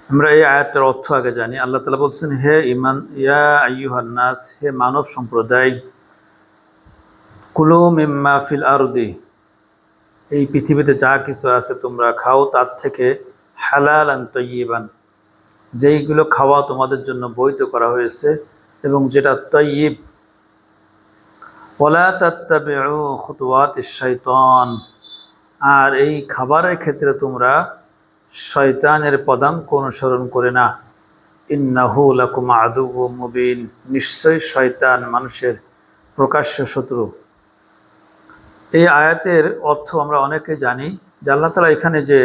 আমরা এই আয়াতটার অর্থ আগে জানি। আল্লাহ তাআলা বলছেন, হে ইমান ইয়া আইয়ুহান নাস, হে মানব সম্প্রদায়, কুলু মিম্মা ফিল আরদি, এই পৃথিবীতে যা কিছু আছে তোমরা খাও তার থেকে হালালান তাইয়িবান, যেইগুলো খাওয়া তোমাদের জন্য বৈধ করা হয়েছে এবং যেটা তাইয়িব। ওয়ালা তাত্তাবিউ খুতুওয়াতিশ শাইতান, আর এই খাবারের ক্ষেত্রে তোমরা শয়তানের পদাঙ্ক অনুসরণ করে না। ইন্নাহু লাকুম আদুউম মুবিন, নিশ্চয়ই শয়তান মানুষের প্রকাশ্য শত্রু। এই আয়াতের অর্থ আমরা অনেকে জানি যে আল্লাহ তাআলা এখানে যে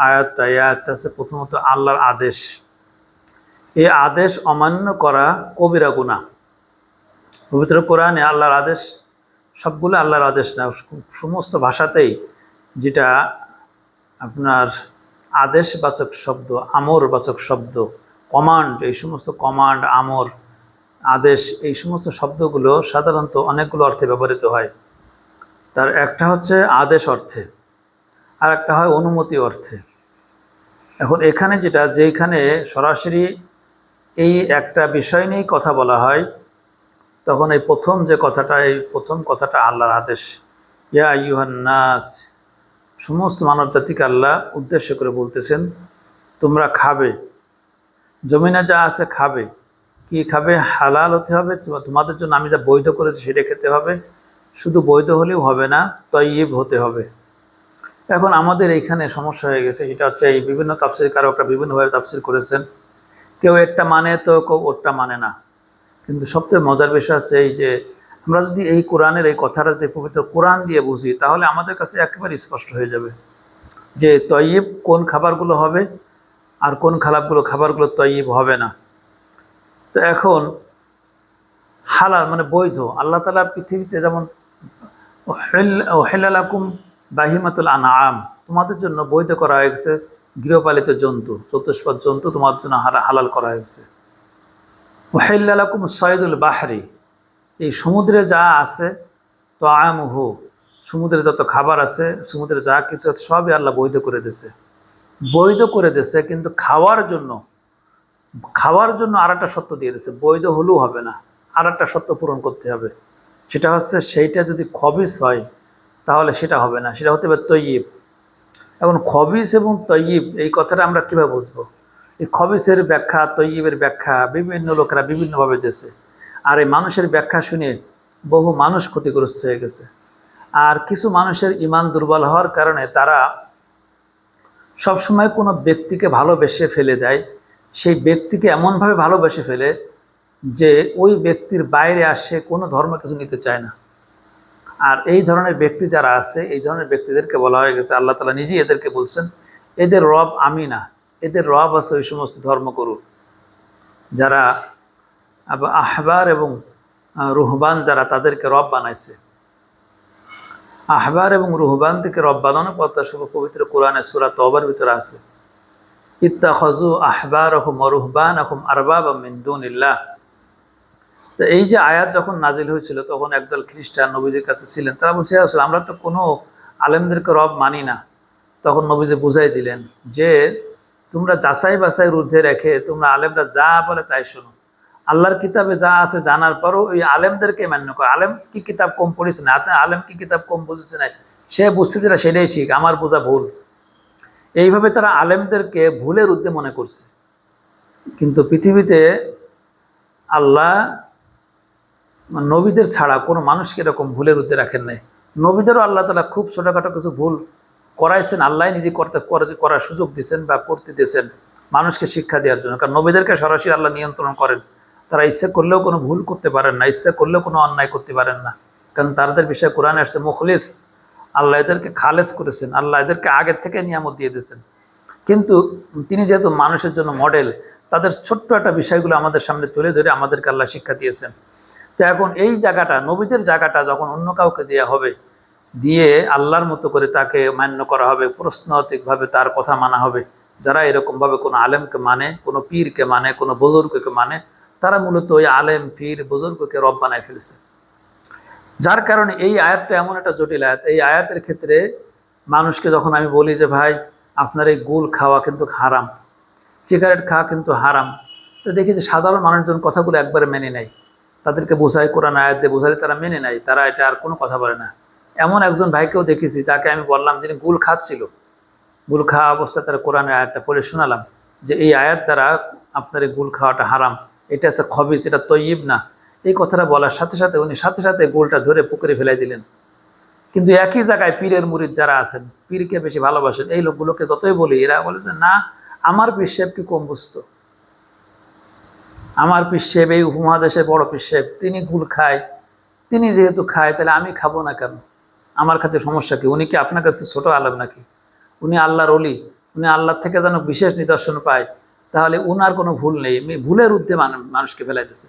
আয়াতটা আছে, প্রথমত আল্লাহর আদেশ। এই আদেশ অমান্য করা কবিরা গুনাহ। পবিত্র কোরআনে আল্লাহর আদেশ সবগুলো আল্লাহর আদেশ না, সমস্ত ভাষাতেই যেটা আপনার আদেশবাচক শব্দ, আমরবাচক শব্দ, কমান্ড, এই সমস্ত কমান্ড, আমর, আদেশ, এই সমস্ত শব্দগুলো সাধারণত অনেকগুলো অর্থে ব্যবহৃত হয়। তার একটা হচ্ছে আদেশ অর্থে, আর একটা হয় অনুমতি অর্থে। এখন এখানে যেখানে সরাসরি এই একটা বিষয় নিয়েই কথা বলা হয়, তখন এই প্রথম কথাটা আল্লাহর আদেশ। ইয়া আইয়ুহান নাস, সমস্ত মানব জাতিকে আল্লাহ উদ্দেশ্য করে বলতেছেন, তোমরা খাবে, জমিনে যা আছে খাবে। কি খাবে? হালাল হতে হবে, তোমাদের জন্য আমি যা বৈধ করেছি সেটা খেতে হবে। শুধু বৈধ হলেও হবে না, তয়্যিব হতে হবে। এখন আমাদের এইখানে সমস্যা হয়ে গেছে, সেটা হচ্ছে এই বিভিন্ন তাফসীর কারকরা বিভিন্নভাবে তাফসীর করেছেন। কেউ একটা মানে তো কেউ ওরটা মানে না। কিন্তু সবচেয়ে মজার বিষয় আছে এই যে আমরা যদি এই কোরআনের এই কথাটা যদি পবিত্র কোরআন দিয়ে বুঝি, তাহলে আমাদের কাছে একেবারে স্পষ্ট হয়ে যাবে যে তয়্যিব কোন খাবারগুলো হবে আর কোন খাবারগুলো তয়্যিব হবে না। তো এখন হালাল মানে বৈধ, আল্লাহ তাআলা পৃথিবীতে যেমন উহিল্লা লাকুম বাহিমাতুল আনআম, তোমাদের জন্য বৈধ করা হয়েছে গৃহপালিত জন্তু, চতুষ্পদ জন্তু তোমাদের জন্য হালাল করা হয়েছে। উহিল্লা লাকুম সাইদুল বাহরি, এই সমুদ্রে যা আছে, তো আমহু, সমুদ্রে যত খাবার আছে, সমুদ্রে যা কিছু আছে সবই আল্লাহ বৈধ করে দিয়েছে। কিন্তু খাওয়ার জন্য আর একটা শর্ত দিয়ে দিয়েছে, বৈধ হলেও হবে না, আর একটা শর্ত পূরণ করতে হবে। সেটা হচ্ছে সেইটা যদি খবিস হয় তাহলে সেটা হবে না, সেটা হতে হবে তয়্যিব। এখন খবিস এবং তয়্যিব এই কথাটা আমরা কীভাবে বুঝবো? এই খবিসের ব্যাখ্যা, তয়্যিবের ব্যাখ্যা বিভিন্ন লোকেরা বিভিন্নভাবে দিয়েছে। আর এই মানুষের ব্যাখ্যা শুনে বহু মানুষ ক্ষতিগ্রস্ত হয়ে গেছে। আর কিছু মানুষের ঈমান দুর্বল হওয়ার কারণে তারা সবসময় কোনো ব্যক্তিকে ভালোবেসে ফেলে দেয়, সেই ব্যক্তিকে এমনভাবে ভালোবেসে ফেলে যে ওই ব্যক্তির বাইরে আসে কোনো ধর্ম কিছু নিতে চায় না। আর এই ধরনের ব্যক্তি যারা আছে, এই ধরনের ব্যক্তিদেরকে বলা হয়ে গেছে, আল্লাহ তাআলা নিজেই এদেরকে বলছেন, এদের রব আমি না, এদের রব আছে ওই সমস্ত ধর্মগুরু যারা আহবার এবং রুহবান, যারা তাদেরকে রব বানাইছে। আহবার এবং রুহবান থেকে রব বানানোর কথা শুভ পবিত্র কোরআনে সূরা তওবার ভিতরে আছে, ইত্তাখাযু আহবারহুম ওয়া রুহবানাহুম আরবাবা মিন দুনিল্লাহ। তো এই যে আয়াত যখন নাজিল হয়েছিল তখন একদল খ্রিস্টান নবীজির কাছে ছিলেন, তারা বলছে, আসলে আমরা তো কোনো আলেমদেরকে রব মানি না। তখন নবীজি বুঝাই দিলেন যে তোমরা যাচাই বাছাইয়ের ঊর্ধ্বে রেখে তোমরা আলেমরা যা বলে তাই শোনো। আল্লাহর কিতাবে যা আছে জানার পরও ওই আলেমদেরকে মান্য করো। আলেম কি কিতাব কম পড়েছে না, আলেম কি কিতাব কম বুঝেছে না, সে বুঝছে যেটা সেটাই ঠিক, আমার বোঝা ভুল। এইভাবে তারা আলেমদেরকে ভুলের ঊর্ধ্বে মনে করছে। কিন্তু পৃথিবীতে আল্লাহ নবীদের ছাড়া কোনো মানুষকে এরকম ভুলের ঊর্ধ্বে রাখেন নাই। নবীদেরও আল্লাহ তাআলা খুব ছোটোখাটো কিছু ভুল করাইছেন, আল্লাহ নিজে করার সুযোগ দিয়েছেন বা করতে দিয়েছেন মানুষকে শিক্ষা দেওয়ার জন্য। কারণ নবীদেরকে সরাসরি আল্লাহ নিয়ন্ত্রণ করেন, তারা ইচ্ছা করলেও কোনো ভুল করতে পারেন না, ইচ্ছা করলেও কোনো অন্যায় করতে পারেন না। কারণ তাদের বিষয়ে কোরআনে আসছে মুখলিস, আল্লাহ এদেরকে খালেস করেছেন, আল্লাহ এদেরকে আগের থেকে নিয়ামত দিয়ে দিয়েছেন। কিন্তু তিনি যেহেতু মানুষের জন্য মডেল, তাদের ছোট্ট একটা বিষয়গুলো আমাদের সামনে তুলে ধরে আমাদেরকে আল্লাহ শিক্ষা দিয়েছেন। তো এখন এই জায়গাটা, নবীদের জায়গাটা যখন অন্য কাউকে দেওয়া হবে, দিয়ে আল্লাহর মতো করে তাকে মান্য করা হবে, প্রশ্নাতীতভাবে তার কথা মানা হবে। যারা এরকমভাবে কোনো আলেমকে মানে, কোনো পীরকে মানে, কোনো বুজুর্গকে মানে, তারা মূলত ওই আলেম পীর বুজুর্গকে রব বানায় ফেলেছে। যার কারণে এই আয়াতটা এমন একটা জটিল আয়াত। এই আয়াতের ক্ষেত্রে মানুষকে যখন আমি বলি যে ভাই আপনার এই গুল খাওয়া কিন্তু হারাম, সিগারেট খাওয়া কিন্তু হারাম। তো দেখি যে সাধারণ মানুষজন কথাগুলো একবারে মেনে নেয়, তাদেরকে বোঝায় কোরআন আয়াত দিয়ে বোঝালে তারা মেনে নেয়, তারা এটা আর কোনো কথা বলে না। এমন একজন ভাইকেও দেখেছি, তাকে আমি বললাম, যিনি গুল খাচ্ছিল, গুল খাওয়া অবস্থায় তারা কোরআনের আয়াতটা পড়ে শোনালাম যে এই আয়াত দ্বারা আপনার এই গুল খাওয়াটা হারাম, এটা হচ্ছে খবিস, এটা তৈয়ব না। এই কথাটা বলার সাথে সাথে উনি সাথে সাথে গুলটা ধরে পুকুরে ফেলাই দিলেন। কিন্তু একই জায়গায় পীরের মুরিদ যারা আছেন, পীরকে বেশি ভালোবাসেন, এই লোকগুলোকে যতই বলি এরা বলেছে না, আমার পীর সাহেব কি কম বুঝতো, আমার পীর সাহেব এই উপমহাদেশের বড় পীর সাহেব, তিনি গুল খায়, তিনি যেহেতু খায় তাহলে আমি খাবো না কেন, আমার খাতে সমস্যা কি? উনি কি আপনার কাছে ছোট আলেম নাকি? উনি আল্লাহর ওলি, উনি আল্লাহর থেকে যেন বিশেষ নিদর্শন পায়, তাহলে উনার কোনো ভুল নেই, ভুলের ঊর্ধ্বে মানুষকে ফেলাইতেছে।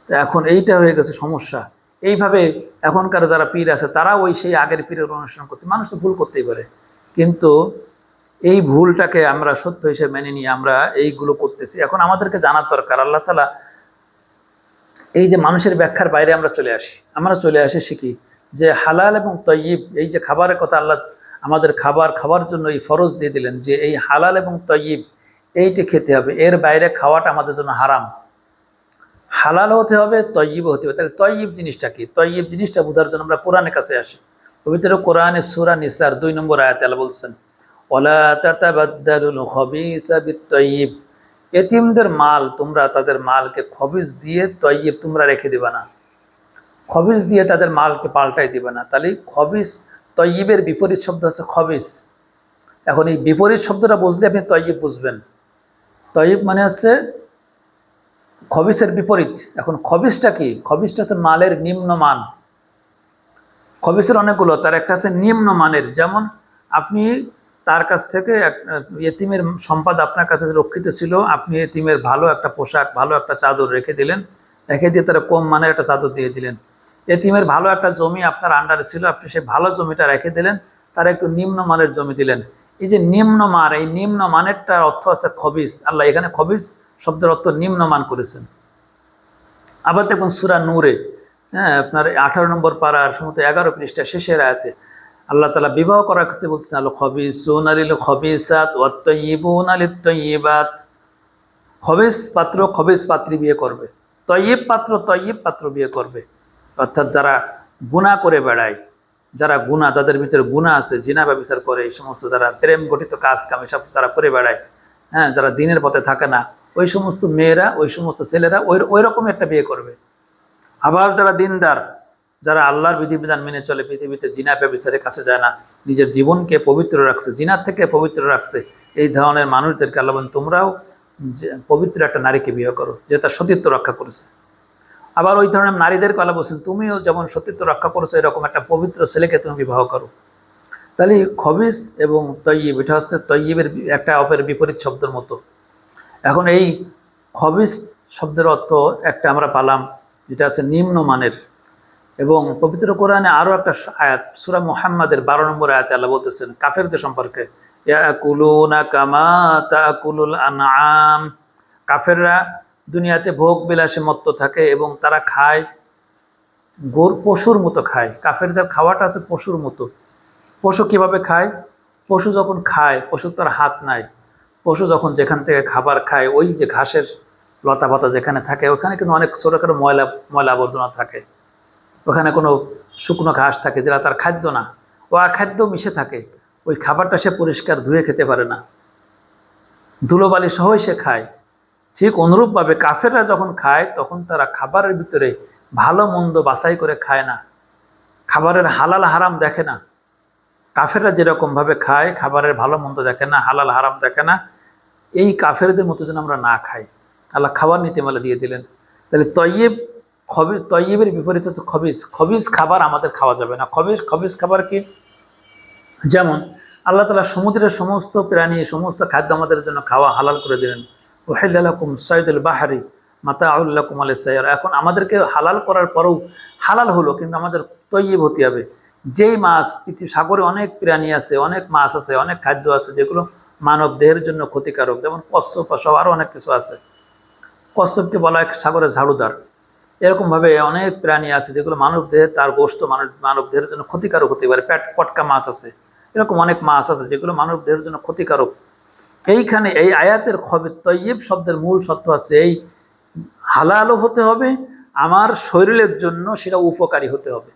তো এখন এইটা হয়ে গেছে সমস্যা। এইভাবে এখনকার যারা পীর আছে তারা ওই সেই আগের পীরের অনুসরণ করছে। মানুষ তো ভুল করতেই পারে, কিন্তু এই ভুলটাকে আমরা সত্য হিসেবে মেনে নিয়ে আমরা এইগুলো করতেছি। এখন আমাদেরকে জানার দরকার, আল্লাহ তাআলা এই যে মানুষের ব্যাখ্যার বাইরে আমরা চলে আসি শিখি যে হালাল এবং তয়্যিব, এই যে খাবারের কথা আল্লাহ আমাদের খাবার জন্য এই ফরজ দিয়ে দিলেন যে এই হালাল এবং তয়্যিব এইটি খেতে হবে, এর বাইরে খাওয়াটা আমাদের জন্য হারাম। হালাল হতে হবে, তয়্যিব হতে হবে। তাহলে তয়্যিব জিনিসটা কি? তয়্যিব জিনিসটা বোঝার জন্য আমরা কোরআনের কাছে আসি। পবিত্র কোরআনে সূরা নিসার 2 নম্বর আয়াতে আল্লাহ বলছেন, ওয়ালা তাতাবাদ্দালুল খবিসা বিত-তয়্যিব, এতিমদের মাল তোমরা তাদের মালকে খবিস দিয়ে তয়্যিব তোমরা রেখে দিবা না, খবিস দিয়ে তাদের মালকে পাল্টাই দিবে না। তাহলে খবিস, তয়্যিবের বিপরীত শব্দ আছে খবিস। এখন এই বিপরীত শব্দটা বুঝলে আপনি তয়্যিব বুঝবেন। তয়্যিব মানে হচ্ছে খবিসের বিপরীত। এখন খবিসটা কি? খবিসটা হচ্ছে মালের নিম্নমান। খবিসের অনেকগুলো, তার একটা আছে নিম্নমানের। যেমন আপনি তার কাছ থেকে এতিমের সম্পদ আপনার কাছে রক্ষিত ছিল, আপনি এতিমের ভালো একটা পোশাক, ভালো একটা চাদর রেখে দিলেন, রেখে দিয়ে তারা কম মানের একটা চাদর দিয়ে দিলেন। এতিমের ভালো একটা জমি আপনার আন্ডারে ছিল, আপনি সেই ভালো জমিটা রেখে দিলেন, তারা একটু নিম্নমানের জমি দিলেন। এই যে নিম্নমান, এই নিম্নমানেরটার অর্থ আছে খবিস। আল্লাহ এখানে খবিস শব্দের অর্থ নিম্নমান করেছেন। আবার দেখুন সূরা নূরে, হ্যাঁ, আপনার 18 নম্বর পারার সম্ভবত 11 পৃষ্ঠা শেষের আয়াতে আল্লাহ তাআলা বিবাহ করার ক্ষেত্রে বলছেন, আল খবিসুনা লিল খবিসাত ওয়াত তাইয়্যিবুনা লিত তাইয়্যিবাত। খবিস পাত্র খবিস পাত্রী বিয়ে করবে, তয়্যিব পাত্র তয়্যিব পাত্র বিয়ে করবে। অর্থাৎ যারা গুনাহ করে বেড়ায়, যারা গুনাহ, যাদের ভিতরে গুনাহ আছে, জিনা ব্যভিচার করে, এই সমস্ত যারা প্রেম গঠিত কাজ কাম এসব যারা করে বেড়ায়, হ্যাঁ, যারা দিনের পথে থাকে না, ওই সমস্ত মেয়েরা, ওই সমস্ত ছেলেরা ওই রকম একটা বিয়ে করবে। আবার যারা দিনদার, যারা আল্লাহর বিধিবিধান মেনে চলে, পৃথিবীতে জিনা ব্যভিচারের কাছে যায় না, নিজের জীবনকে পবিত্র রাখছে, জিনার থেকে পবিত্র রাখছে, এই ধরনের মানুষদেরকে আল্লাহ বলেন তোমরাও পবিত্র একটা নারীকে বিয়ে করো যে তার সতীত্ব রক্ষা করেছে। আবার ওই ধরনের নারীদেরকে আল্লাহ বলছেন তুমিও যেমন সতীত্ব রক্ষা করেছো, এরকম একটা পবিত্র ছেলেকে তুমি বিবাহ করো। তাহলে খবিস এবং তয়্যিব, এটা হচ্ছে তয়্যিবের একটা অপের বিপরীত শব্দের মতো। এখন এই খবিস শব্দের অর্থ একটা আমরা পালাম যেটা আছে নিম্নমানের। এবং পবিত্র কোরআনে আরও একটা আয়াত, সূরা মুহাম্মাদের 12 নম্বর আয়াতে আল্লাহ বলতেছেন কাফেরদের সম্পর্কে, ইয়াকুলুনা কামা তাকুলুল আনআম। কাফেররা দুনিয়াতে ভোগ বিলাসে মত্ত থাকে এবং তারা খায় পশুর মতো খায়। কাফেরদের খাওয়াটা আছে পশুর মতো। পশু কিভাবে খায়? পশু যখন খায়, পশুর তার হাত নাই, পশু যখন যেখান থেকে খাবার খায়, ওই যে ঘাসের লতা পাতা যেখানে থাকে, ওখানে কিন্তু অনেক ছোটোখাটো ময়লা আবর্জনা থাকে, ওখানে কোনো শুকনো ঘাস থাকে যেটা তার খাদ্য না, ও আখাদ্য মিশে থাকে, ওই খাবারটা সে পরিষ্কার ধুয়ে খেতে পারে না, ধুলোবালি সহই সে খায়। ঠিক অনুরূপভাবে কাফেররা যখন খায় তখন তারা খাবারের ভিতরে ভালো মন্দ বাছাই করে খায় না, খাবারের হালাল হারাম দেখে না। কাফেররা যেরকমভাবে খায়, খাবারের ভালো মন্দ দেখে না, হালাল হারাম দেখে না, এই কাফেরদের মতো যেন আমরা না খাই। আল্লাহ খাবার নীতিমালা দিয়ে দিলেন। তাহলে তয়্যিবের বিপরীত হচ্ছে খবিস। খবিস খাবার আমাদের খাওয়া যাবে না। খবিস খাবার কি? যেমন আল্লাহ তাআলা সমুদ্রের সমস্ত প্রাণী, সমস্ত খাদ্য আমাদের জন্য খাওয়া হালাল করে দিলেন। উহিল্লা লাকুম সাইদুল বাহরি মাতাউল লাকুম আলাইহিস সাইয়ার। এখন আমাদেরকে হালাল করার পরেও হালাল হলো, কিন্তু আমাদের তয়্যিব হতে হবে। যেই মাছ, সাগরে অনেক প্রাণী আছে, অনেক মাছ আছে, অনেক খাদ্য আছে যেগুলো মানব দেহের জন্য ক্ষতিকারক, যেমন কচ্ছপ সব আরও অনেক কিছু আছে। কচ্ছপকে বলা হয় সাগরের ঝাড়ুদার। এরকমভাবে অনেক প্রাণী আছে যেগুলো মানব দেহে, তার গোশত মানব দেহের জন্য ক্ষতিকারক হতে পারে। পটকা মাছ আছে, এরকম অনেক মাছ আছে যেগুলো মানব দেহের জন্য ক্ষতিকারক। এইখানে এই আয়াতের খবর তৈয়ব শব্দের মূল সত্য আছে এই হালালও হতে হবে, আমার শরীরের জন্য সেটা উপকারী হতে হবে।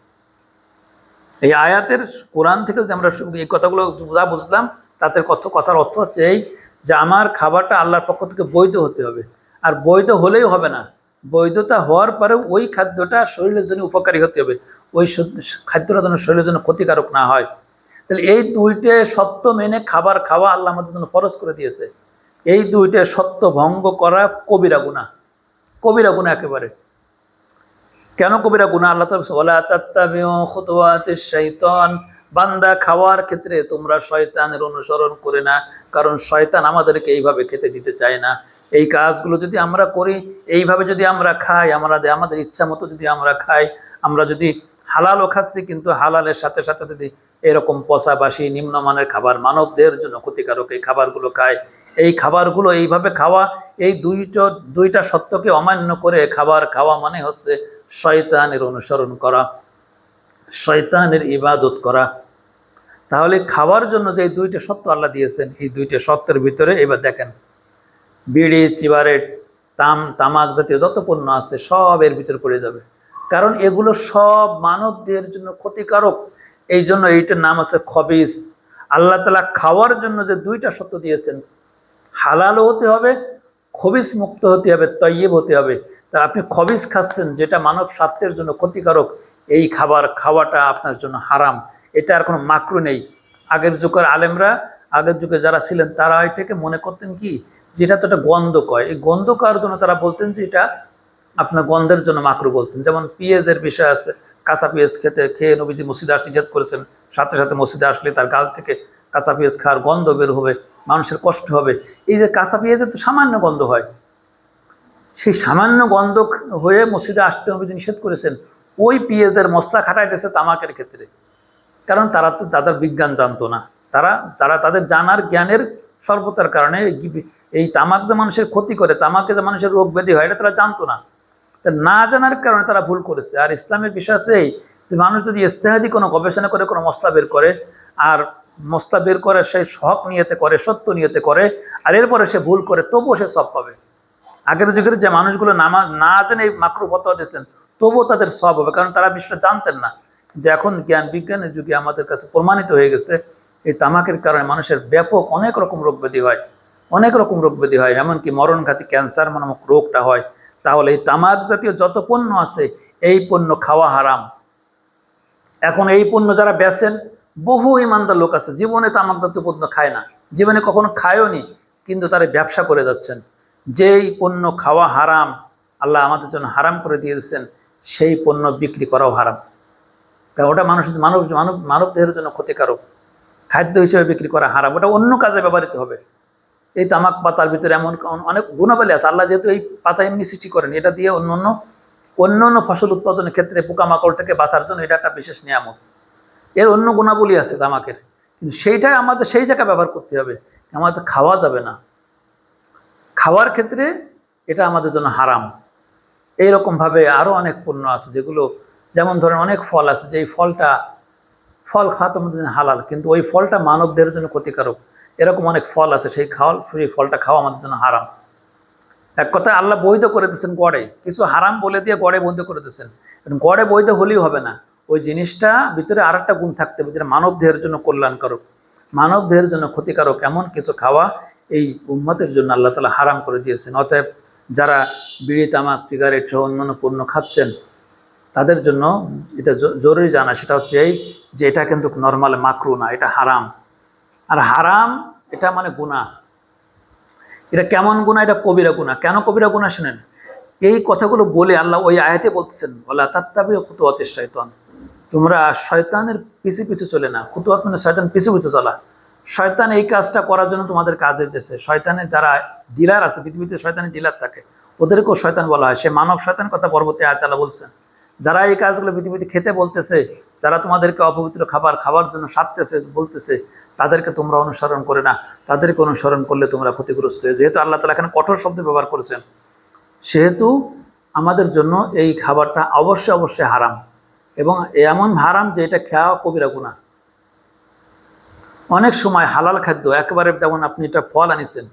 এই আয়াতের কোরআন থেকে যদি আমরা এই কথাগুলো যা বুঝলাম, তাতে কথার অর্থ হচ্ছে এই যে আমার খাবারটা আল্লাহর পক্ষ থেকে বৈধ হতে হবে। আর বৈধ হলেই হবে না, বৈধতা হওয়ার পরেও ওই খাদ্যটা শরীরের জন্য উপকারী হতে হবে, ওই খাদ্যটা যেন শরীরের জন্য ক্ষতিকারক না হয়। তাহলে এই দুইটে সত্য মেনে খাবার খাওয়া আল্লাহ আমাদের জন্য ফরজ করে দিয়েছে। এই দুইটে সত্য ভঙ্গ করা কবিরা গুনাহ, কবিরা গুনাহ একেবারে। কেন কবিরা গুনাহ? আল্লাহ তাআলা ওয়ালা তাত্তাবিউ খুতুওয়াতিশ শাইতান, বান্দা খাওয়ার ক্ষেত্রে তোমরা শয়তানের অনুসরণ করে না, কারণ শয়তান আমাদেরকে এইভাবে খেতে দিতে চায় না। এই কাজগুলো যদি আমরা করি, এইভাবে যদি আমরা খাই, আমাদের ইচ্ছা মতো যদি আমরা খাই, আমরা যদি হালালও খাচ্ছি কিন্তু হালালের সাথে সাথে যদি এরকম পচাবাসি নিম্নমানের খাবার, মানবদের জন্য ক্ষতিকারক এই খাবারগুলো খায়, এই খাবারগুলো এইভাবে খাওয়া, এই দুইটা সত্যকে অমান্য করে খাবার খাওয়া মানে হচ্ছে শয়তানের অনুসরণ করা, শয়তানের ইবাদত করা। তাহলে খাওয়ার জন্য যে দুইটা সত্য আল্লাহ দিয়েছেন, এই দুইটা সত্যের ভিতরে এবার দেখেন বিড়ি, সিগারেট, তামাক জাতীয় যত পণ্য আছে সব এর ভিতরে পড়ে যাবে, কারণ এগুলো সব মানবদের জন্য ক্ষতিকারক। এই জন্য এইটার নাম আছে খবিস। আল্লাহ তাআলা খাওয়ার জন্য যে দুইটা সত্য দিয়েছেন, হালালও হতে হবে, খবিস মুক্ত হতে হবে, তৈয়ব হতে হবে। তা আপনি খবিস খাচ্ছেন যেটা মানব স্বাস্থ্যের জন্য ক্ষতিকারক, এই খাবার খাওয়াটা আপনার জন্য হারাম, এটা আর কোনো মাকরু নেই। আগের যুগের আলেমরা, আগের যুগে যারা ছিলেন তারা এটাকে মনে করতেন কি, যেটা তো একটা গন্ধ কয়, এই গন্ধ করার জন্য তারা বলতেন যে এটা আপনার গন্ধের জন্য মাকরু বলতেন। যেমন পেঁয়াজের বিষয় আছে, কাঁচা পেঁয়াজ খেয়ে নবীজি মসজিদে আসতে নিষেধ করেছেন, সাথে সাথে মসজিদে আসলে তার গাল থেকে কাঁচা পেঁয়াজ খাওয়ার গন্ধ বের হবে, মানুষের কষ্ট হবে। এই যে কাঁচা পেঁয়াজের তো সামান্য গন্ধ হয়, সেই সামান্য গন্ধ হয়ে মসজিদে আসতে নবীজি নিষেধ করেছেন। ওই পেঁয়াজের মশলা খাটাইতেছে তামাকের ক্ষেত্রে, কারণ তারা তো তাদের বিজ্ঞান জানতো না, তারা তারা তাদের জানার জ্ঞানের স্বল্পতার কারণে এই তামাক যে মানুষের ক্ষতি করে, তামাকে যে মানুষের রোগ ব্যাধি হয়, এটা তারা জানতো না। না জানার কারণে তারা ভুল করেছে। আর ইসলামের বিষয় আছে এই যে মানুষ যদি ইজতেহাদি কোনো গবেষণা করে কোনো মশলা বের করে, আর মশলা বের করে সেই হক নিয়তে করে, সত্য নিয়তে করে, আর এরপরে সে ভুল করে, তবুও সে সব পাবে। আগের যুগের যে মানুষগুলো না জেনে এই মাকরু ফতোয়া দিয়েছেন, তবুও তাদের সব হবে, কারণ তারা বিষয়টা জানতেন না। কিন্তু এখন জ্ঞান বিজ্ঞানের যুগে আমাদের কাছে প্রমাণিত হয়ে গেছে এই তামাকের কারণে মানুষের ব্যাপক অনেক রকম রোগ ব্যাধি হয়, অনেক রকম রোগ ব্যাধি হয়, এমনকি মরণঘাতী ক্যান্সার নামক রোগটা হয়। তাহলে এই তামাক জাতীয় যত পণ্য আছে এই পণ্য খাওয়া হারাম। এখন এই পণ্য যারা বেচেন, বহু ইমানদার লোক আছে জীবনে তামাক জাতীয় পণ্য খায় না, জীবনে কখনো খায়ও নি, কিন্তু তারা ব্যবসা করে যাচ্ছেন। যেই পণ্য খাওয়া হারাম, আল্লাহ আমাদের জন্য হারাম করে দিয়েছেন, সেই পণ্য বিক্রি করাও হারাম, কারণ ওটা মানব দেহের জন্য ক্ষতিকারক। খাদ্য হিসেবে বিক্রি করা হারাম, ওটা অন্য কাজে ব্যবহৃত হবে। এই তামাক পাতার ভিতরে এমন অনেক গুণাবলী আছে, আল্লাহ যেহেতু এই পাতা এমনি সৃষ্টি করেন, এটা দিয়ে অন্য ফসল উৎপাদনের ক্ষেত্রে পোকামাকড় থেকে বাঁচার জন্য এটা একটা বিশেষ নিয়ামত, এর অন্য গুণাবলী আছে তামাকের, কিন্তু সেইটাই আমাদের সেই জায়গায় ব্যবহার করতে হবে, আমাদের খাওয়া যাবে না। খাওয়ার ক্ষেত্রে এটা আমাদের জন্য হারাম। এইরকমভাবে আরও অনেক পণ্য আছে যেগুলো, যেমন ধরেন অনেক ফল আছে যে এই ফল খাওয়া তোমাদের জন্য হালাল, কিন্তু ওই ফলটা মানবদের জন্য ক্ষতিকারক। এরকম অনেক ফল আছে সেই ফলটা খাওয়া আমাদের জন্য হারাম। এক কথায় আল্লাহ বৈধ করে দিচ্ছেন গড়ে, কিছু হারাম বলে দিয়ে গড়ে বৈধ করে দিচ্ছেন। গড়ে বৈধ হলেই হবে না, ওই জিনিসটা ভিতরে আর একটা গুণ থাকতে হবে যেটা মানব দেহের জন্য কল্যাণকারক, মানব দেহের জন্য ক্ষতিকারক এমন কিছু খাওয়া এই উম্মতের জন্য আল্লাহ তাআলা হারাম করে দিয়েছেন। অতএব যারা বিড়ি, তামাক, সিগারেট সহ অন্যান্য পণ্য খাচ্ছেন, তাদের জন্য এটা জরুরি জানা, সেটা হচ্ছে এই যে এটা কিন্তু নর্মাল মাকরু না, এটা হারাম। আর হারাম এটা মানে গুনাহ। এটা কেমন গুনাহ? এটা কবিরা গুনাহ। কেন কবিরা গুনাহ শুনেন, এই কথাগুলো বলে আল্লাহ ওই আয়াতে বলতেছেন ওয়ালা তাত্তাবিউ খুতুওয়াতিশ শাইতান, তোমরা শয়তানের পিছু পিছু চলে না। খুতুওয়াত মানে শয়তান পিছু পিছু চলা। শয়তান এই কাজটা করার জন্য তোমাদের কাজে দিয়েছে। শয়তানের যারা ডিলার আছে, পৃথিবীতে শয়তানের ডিলার থাকে, ওদেরকেও শয়তান বলা হয়। সে মানব শয়তান কথা পরবর্তী আয়াতে আল্লাহ বলছেন। যারা এই কাজগুলো পৃথিবীতে খেতে বলতেছে, যারা তোমাদেরকে অপবিত্র খাবার খাওয়ার জন্য সাধতেছে বলতেছে, তাদেরকে তোমরা অনুসরণ করে না। তাদেরকে অনুসরণ করলে তোমরা ক্ষতিগ্রস্ত হয়ে, যেহেতু আল্লাহ তাআলা এখানে কঠোর শব্দ ব্যবহার করেছেন, সেহেতু আমাদের জন্য এই খাবারটা অবশ্যই অবশ্যই হারাম, এবং এমন হারাম যে এটা খাওয়া কবিরা গুনাহ। অনেক সময় হালাল খাদ্য একেবারে, যেমন আপনি এটা ফল আনিছেন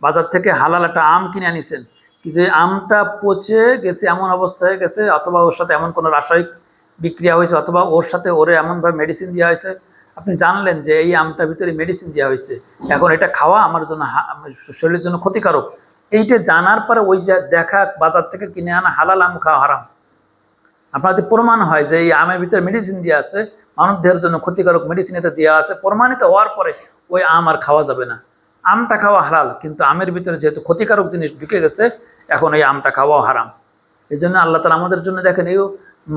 বাজার থেকে, হালাল একটা আম কিনে আনিছেন, কিন্তু এই আমটা পচে গেছে, এমন অবস্থা হয়ে গেছে, অথবা ওর সাথে এমন কোনো রাসায়নিক বিক্রিয়া হয়েছে, অথবা ওর সাথে ওরে এমনভাবে মেডিসিন দেওয়া হয়েছে, আপনি জানলেন যে এই আমটার ভিতরে মেডিসিন দেওয়া হয়েছে, এখন এটা খাওয়া আমার জন্য শরীরের জন্য ক্ষতিকারক। এইটা জানার পরে ওই যে দেখা বাজার থেকে কিনে আনা হালাল আম খাওয়া হারাম। আপনার যদি প্রমাণ হয় যে এই আমের ভিতরে মেডিসিন দেওয়া আছে, মানব দেহের জন্য ক্ষতিকারক মেডিসিন এতে দেওয়া আছে, প্রমাণিত হওয়ার পরে ওই আম আর খাওয়া যাবে না। আমটা খাওয়া হালাল, কিন্তু আমের ভিতরে যেহেতু ক্ষতিকারক জিনিস ঢুকে গেছে, এখন এই আমটা খাওয়াও হারাম। এই জন্য আল্লাহ তাআলা আমাদের জন্য দেখেন, এই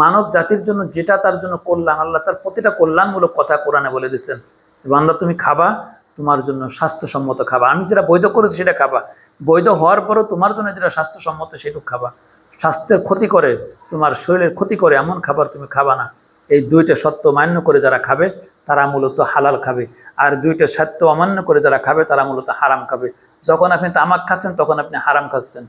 মানব জাতির জন্য যেটা তার জন্য কল্যাণ, আল্লাহ তার প্রতিটা কল্যাণমূলক কথা কোরআনে বলে দিচ্ছেন। বান্দা তুমি খাবা, তোমার জন্য স্বাস্থ্যসম্মত খাবা, আমি যেটা বৈধ করেছি সেটা খাবা, বৈধ হওয়ার পরও তোমার জন্য যেটা স্বাস্থ্যসম্মত সেটুকু খাবা। স্বাস্থ্যের ক্ষতি করে, তোমার শরীরের ক্ষতি করে এমন খাবার তুমি খাবা না। এই দুইটা সত্য মান্য করে যারা খাবে তারা মূলত হালাল খাবে, আর দুইটা সত্য অমান্য করে যারা খাবে তারা মূলত হারাম খাবে। যখন আপনি তামাক খাচ্ছেন তখন আপনি হারাম খাচ্ছেন,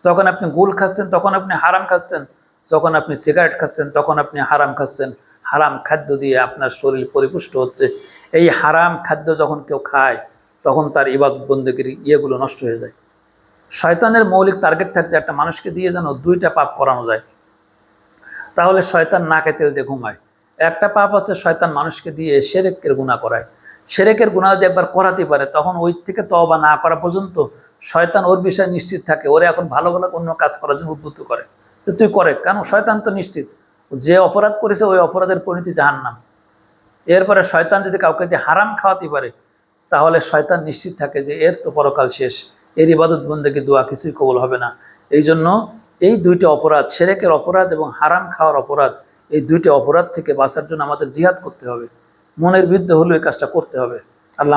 যখন আপনি গুল খাচ্ছেন তখন আপনি হারাম খাচ্ছেন, যখন আপনি সিগারেট খাচ্ছেন তখন আপনি হারাম খাচ্ছেন। হারাম খাদ্য দিয়ে আপনার শরীর পরিপুষ্ট হচ্ছে। এই হারাম খাদ্য যখন কেউ খায় তখন তার ইবাদত বন্দেগীর ইয়েগুলো নষ্ট হয়ে যায়। শয়তানের মৌলিক টার্গেট থাকতে একটা মানুষকে দিয়ে যেন দুইটা পাপ করানো যায়, তাহলে শয়তান নাকে তেল দিয়ে ঘুমায়। একটা পাপ আছে, শয়তান মানুষকে দিয়ে শিরকের গুনাহ করায়। শিরকের গুনাহ যদি একবার করাতে পারে, তখন ওই থেকে তওবা না করা পর্যন্ত শয়তান ওর বিষয়ে নিশ্চিত থাকে, ওরে এখন ভালো ভালো অন্য কাজ করার জন্য উদ্বুদ্ধ করে যে তুই করে, কারণ শয়তান তো নিশ্চিত যে অপরাধ করেছে ওই অপরাধের পরিণতি জাহান্নাম। এরপরে শয়তান যদি কাউকে দিয়ে হারাম খাওয়াতে পারে, তাহলে শয়তান নিশ্চিত থাকে যে এর তো পরকাল শেষ, এর ইবাদত বন্দেগী দোয়া কিছুই কবুল হবে না। এই জন্য এই দুইটা অপরাধ, শিরকের অপরাধ এবং হারাম খাওয়ার অপরাধ, এই দুইটা অপরাধ থেকে বাঁচার জন্য আমাদের জিহাদ করতে হবে। মনের বিরুদ্ধে হলেও এই কাজটা করতে হবে। আল্লাহ